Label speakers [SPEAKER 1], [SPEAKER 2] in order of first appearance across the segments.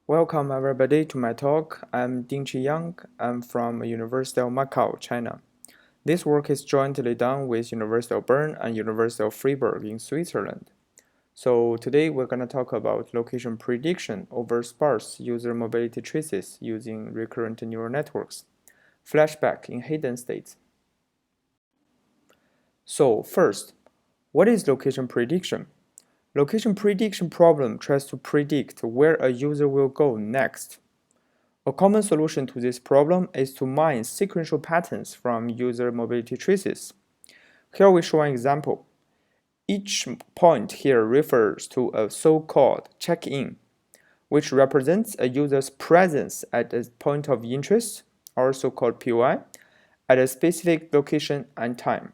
[SPEAKER 1] Welcome everybody to my talk. I'm Dingqi. I'm from University of Macau, China. This work is jointly done with University of Bern and University of Freiburg in Switzerland. So today we're going to talk about location prediction over sparse user mobility traces using recurrent neural networks. Flashback in hidden states. So first, what is location prediction? Location prediction problem tries to predict where a user will go next. A common solution to this problem is to mine sequential patterns from user mobility traces. Here we show an example. Each point here refers to a so-called check-in, which represents a user's presence at a point of interest, or so-called POI, at a specific location and time.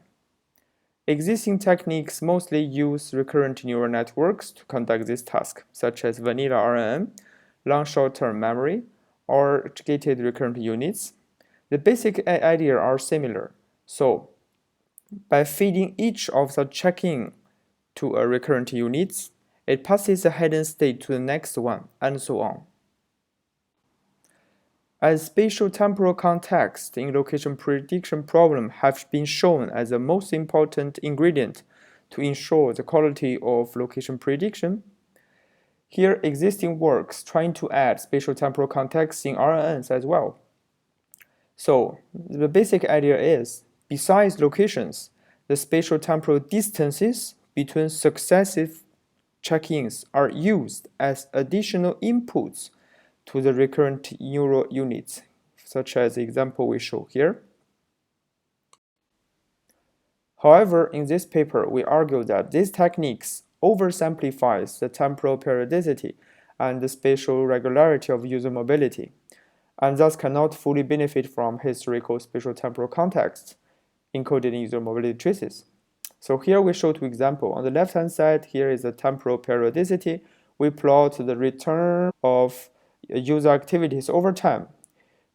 [SPEAKER 1] Existing techniques mostly use recurrent neural networks to conduct this task, such as vanilla RNN, long short-term memory, or gated recurrent units. The basic idea are similar. So, by feeding each of the check-in to a recurrent unit, it passes a hidden state to the next one, and so on. As spatial temporal context in location prediction problem have been shown as the most important ingredient to ensure the quality of location prediction, here existing works trying to add spatial temporal context in RNNs as well. So the basic idea is, besides locations, the spatial temporal distances between successive check-ins are used as additional inputs to the recurrent neural units, such as the example we show here. However, in this paper, we argue that these techniques oversimplifies the temporal periodicity and the spatial regularity of user mobility, and thus cannot fully benefit from historical spatial temporal context encoded in user mobility traces. So here we show two examples. On the left-hand side, here is the temporal periodicity. We plot the return of user activities over time.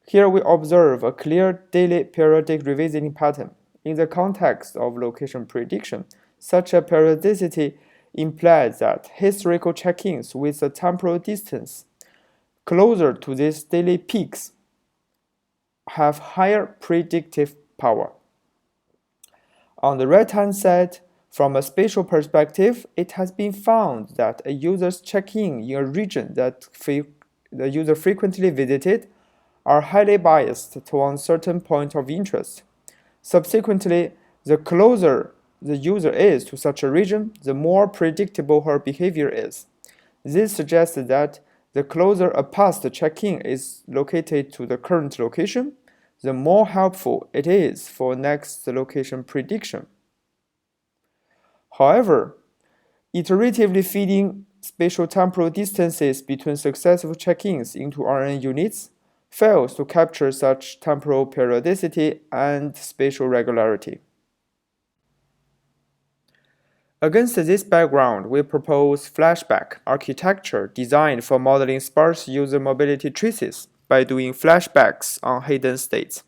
[SPEAKER 1] Here we observe a clear daily periodic revisiting pattern. In the context of location prediction, such a periodicity implies that historical check-ins with a temporal distance closer to these daily peaks have higher predictive power. On the right-hand side, from a spatial perspective, it has been found that a user's check-in in a region that the user frequently visited are highly biased to one certain point of interest. Subsequently, the closer the user is to such a region, the more predictable her behavior is. This suggests that the closer a past check-in is located to the current location, the more helpful it is for next location prediction. However, iteratively feeding spatial temporal distances between successive check-ins into RNN units fails to capture such temporal periodicity and spatial regularity. Against this background, we propose Flashback architecture designed for modeling sparse user mobility traces by doing flashbacks on hidden states.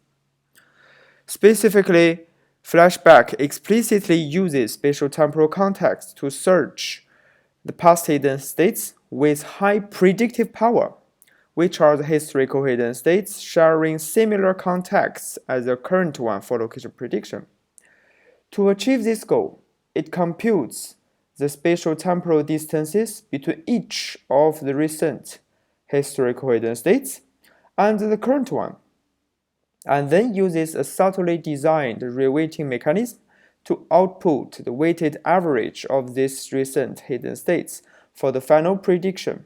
[SPEAKER 1] Specifically, Flashback explicitly uses spatial temporal context to search the past hidden states with high predictive power, which are the historical hidden states sharing similar contexts as the current one for location prediction. To achieve this goal, it computes the spatial temporal distances between each of the recent historical hidden states and the current one, and then uses a subtly designed reweighting mechanism to output the weighted average of these recent hidden states for the final prediction.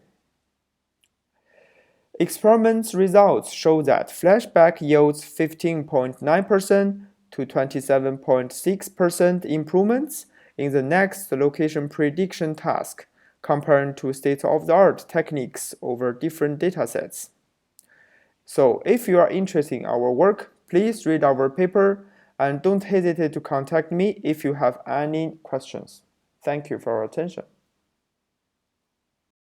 [SPEAKER 1] Experiment results show that Flashback yields 15.9% to 27.6% improvements in the next location prediction task compared to state-of-the-art techniques over different datasets. So if you are interested in our work, please read our paper and don't hesitate to contact me if you have any questions. Thank you for your attention.